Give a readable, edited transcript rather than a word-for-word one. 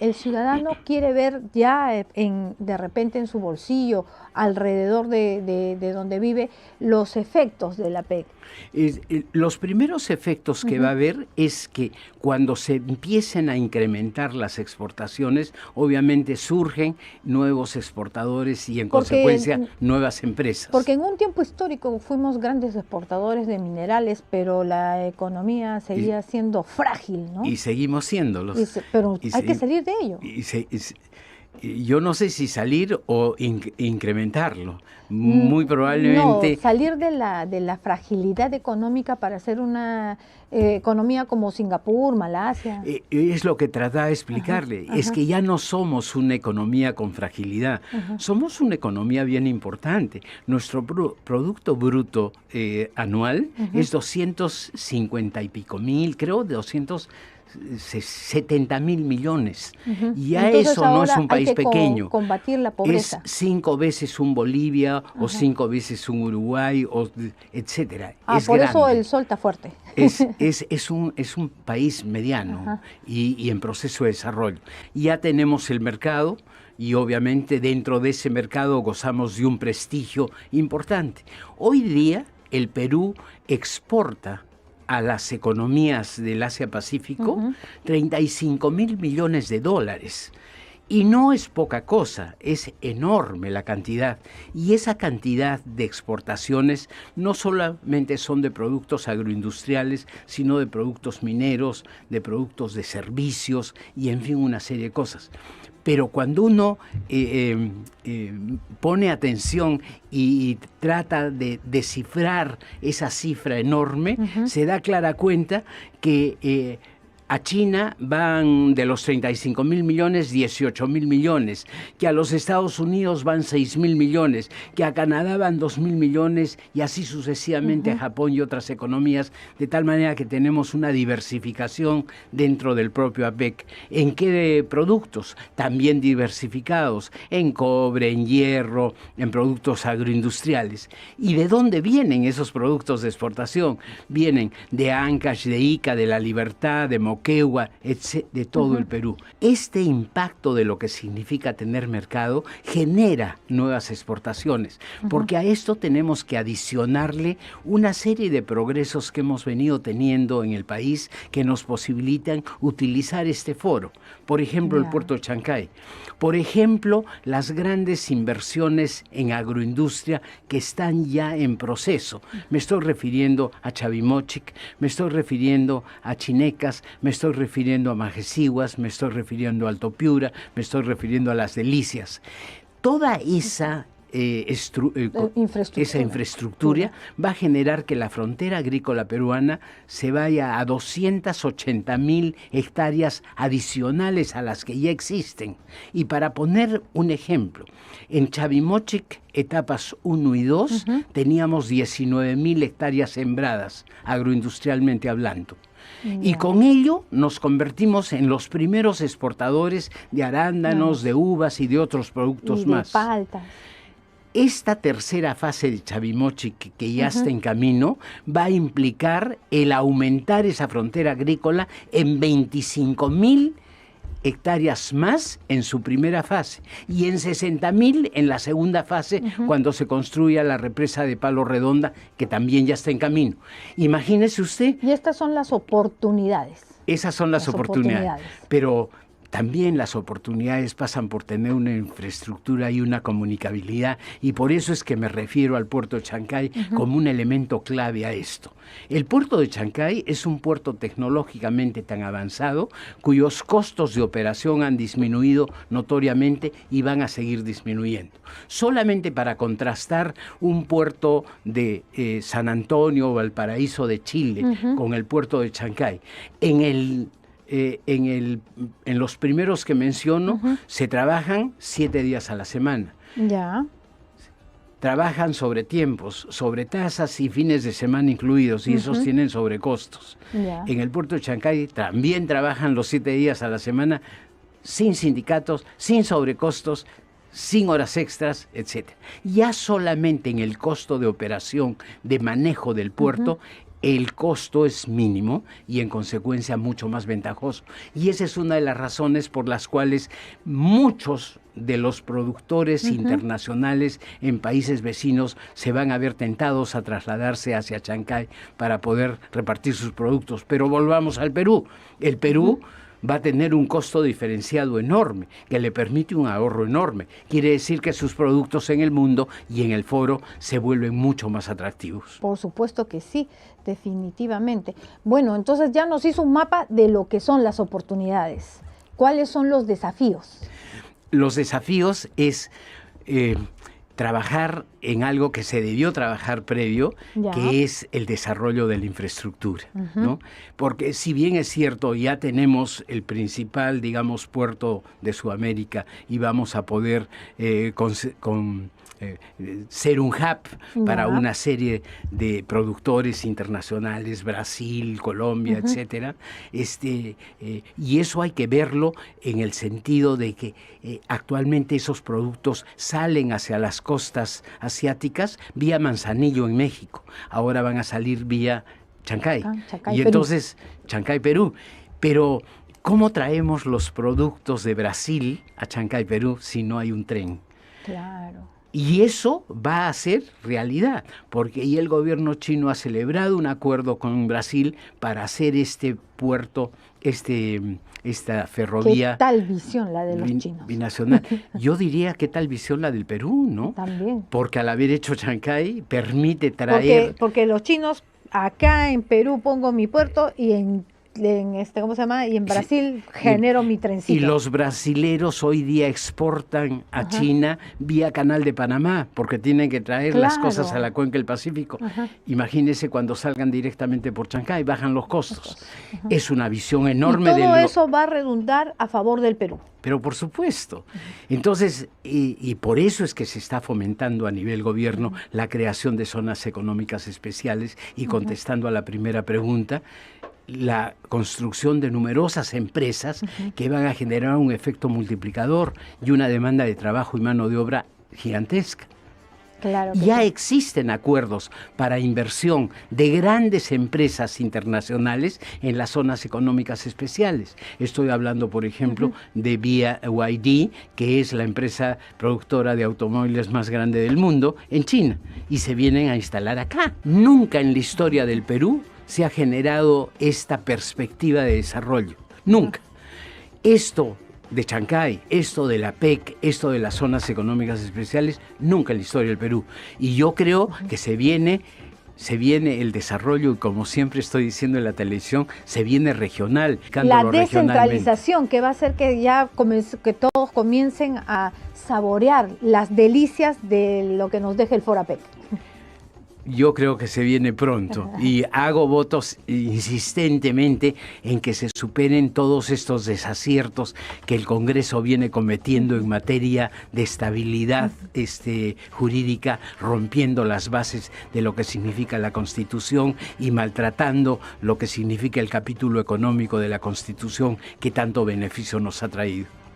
el ciudadano quiere ver ya de repente en su bolsillo, alrededor de donde vive, los efectos de la PEC. Los primeros efectos que va a haber es que cuando se empiecen a incrementar las exportaciones, obviamente surgen nuevos exportadores y en consecuencia nuevas empresas. Porque en un tiempo histórico fuimos grandes exportadores de minerales, pero la economía seguía siendo frágil, ¿no? Y seguimos siéndolos. Pero hay que salir de ello. Yo no sé si salir o incrementarlo. Muy probablemente... No, salir de la fragilidad económica para hacer una economía como Singapur, Malasia. Es lo que trataba de explicarle. Es que ya no somos una economía con fragilidad. Somos una economía bien importante. Nuestro Producto Bruto anual es 250 y pico mil, creo, de 270.000 millones. Y ya entonces, eso no es un país pequeño. Combatir la pobreza. Es 5 veces un Bolivia o 5 veces un Uruguay, etcétera. Es por grande. eso el sol está fuerte. Es un país mediano y en proceso de desarrollo. Ya tenemos el mercado y obviamente dentro de ese mercado gozamos de un prestigio importante. Hoy día el Perú exporta a las economías del Asia-Pacífico 35.000 millones de dólares. Y no es poca cosa, es enorme la cantidad. Y esa cantidad de exportaciones no solamente son de productos agroindustriales, sino de productos mineros, de productos de servicios y en fin una serie de cosas. Pero cuando uno pone atención y trata de descifrar esa cifra enorme, se da clara cuenta que a China van de los 35.000 millones, 18.000 millones, que a los Estados Unidos van 6.000 millones, que a Canadá van 2.000 millones y así sucesivamente a Japón y otras economías, de tal manera que tenemos una diversificación dentro del propio APEC. ¿En qué productos? También diversificados, en cobre, en hierro, en productos agroindustriales. ¿Y de dónde vienen esos productos de exportación? Vienen de Ancash, de Ica, de La Libertad, de Moquegua, de todo el Perú. Este impacto de lo que significa tener mercado genera nuevas exportaciones, porque a esto tenemos que adicionarle una serie de progresos que hemos venido teniendo en el país que nos posibilitan utilizar este foro. Por ejemplo, el puerto de Chancay. Por ejemplo, las grandes inversiones en agroindustria que están ya en proceso. Me estoy refiriendo a Chavimochic, me estoy refiriendo a Chinecas, me estoy refiriendo a Majeciguas, me estoy refiriendo a Alto Piura, me estoy refiriendo a Las Delicias. Toda esa infraestructura va a generar que la frontera agrícola peruana se vaya a 280.000 hectáreas adicionales a las que ya existen. Y para poner un ejemplo, en Chavimochic, etapas 1 y 2, teníamos 19.000 hectáreas sembradas, agroindustrialmente hablando. Y con ello nos convertimos en los primeros exportadores de arándanos, de uvas y de otros productos más. De palta. Esta tercera fase de Chavimochic, que ya está en camino, va a implicar el aumentar esa frontera agrícola en 25.000 hectáreas más en su primera fase y en 60.000 en la segunda fase, cuando se construya la represa de Palo Redonda, que también ya está en camino. Imagínese usted. Y estas son las oportunidades. Esas son las oportunidades. Pero también las oportunidades pasan por tener una infraestructura y una comunicabilidad, y por eso es que me refiero al puerto de Chancay como un elemento clave a esto. El puerto de Chancay es un puerto tecnológicamente tan avanzado cuyos costos de operación han disminuido notoriamente y van a seguir disminuyendo. Solamente para contrastar un puerto de San Antonio o Valparaíso de Chile con el puerto de Chancay, en los primeros que menciono, se trabajan 7 días a la semana. Ya. Trabajan sobre tiempos, sobre tasas y fines de semana incluidos, y esos tienen sobrecostos. En el puerto de Chancay también trabajan los 7 días a la semana, sin sindicatos, sin sobrecostos, sin horas extras, etc. Ya solamente en el costo de operación, de manejo del puerto, el costo es mínimo y en consecuencia mucho más ventajoso. Y esa es una de las razones por las cuales muchos de los productores internacionales en países vecinos se van a ver tentados a trasladarse hacia Chancay para poder repartir sus productos. Pero volvamos al Perú. El Perú va a tener un costo diferenciado enorme, que le permite un ahorro enorme. Quiere decir que sus productos en el mundo y en el foro se vuelven mucho más atractivos. Por supuesto que sí, definitivamente. Bueno, entonces ya nos hizo un mapa de lo que son las oportunidades. ¿Cuáles son los desafíos? Los desafíos es trabajar en algo que se debió trabajar previo, que es el desarrollo de la infraestructura, ¿no? Porque si bien es cierto, ya tenemos el principal, digamos, puerto de Sudamérica y vamos a poder ser un hub para una serie de productores internacionales, Brasil, Colombia, etcétera. Y eso hay que verlo en el sentido de que actualmente esos productos salen hacia las costas asiáticas vía Manzanillo en México. Ahora van a salir vía Chancay. Y entonces, Chancay, Perú. Pero ¿cómo traemos los productos de Brasil a Chancay, Perú, si no hay un tren? Claro. Y eso va a ser realidad, porque el gobierno chino ha celebrado un acuerdo con Brasil para hacer este puerto, esta ferrovía. ¿Qué tal visión la de los chinos? Binacional. Yo diría qué tal visión la del Perú, ¿no? También. Porque al haber hecho Chancay permite traer... Porque los chinos, acá en Perú pongo mi puerto y ¿cómo se llama? Y en Brasil genero mi trencito. Y los brasileros hoy día exportan a China vía Canal de Panamá, porque tienen que traer las cosas a la cuenca del Pacífico. Imagínense cuando salgan directamente por Chancay, bajan los costos. Es una visión enorme. Y todo eso va a redundar a favor del Perú. Pero por supuesto. Entonces, y por eso es que se está fomentando a nivel gobierno la creación de zonas económicas especiales y contestando a la primera pregunta, la construcción de numerosas empresas que van a generar un efecto multiplicador y una demanda de trabajo y mano de obra gigantesca. Claro que ya existen acuerdos para inversión de grandes empresas internacionales en las zonas económicas especiales. Estoy hablando, por ejemplo, de BYD, que es la empresa productora de automóviles más grande del mundo, en China, y se vienen a instalar acá. Nunca en la historia del Perú se ha generado esta perspectiva de desarrollo. Nunca. Esto de Chancay, esto de la PEC, esto de las zonas económicas especiales, nunca en la historia del Perú. Y yo creo que se viene el desarrollo, y como siempre estoy diciendo en la televisión, se viene regional. La descentralización, que va a hacer que que todos comiencen a saborear las delicias de lo que nos deja el Forapec. Yo creo que se viene pronto y hago votos insistentemente en que se superen todos estos desaciertos que el Congreso viene cometiendo en materia de estabilidad jurídica, rompiendo las bases de lo que significa la Constitución y maltratando lo que significa el capítulo económico de la Constitución que tanto beneficio nos ha traído.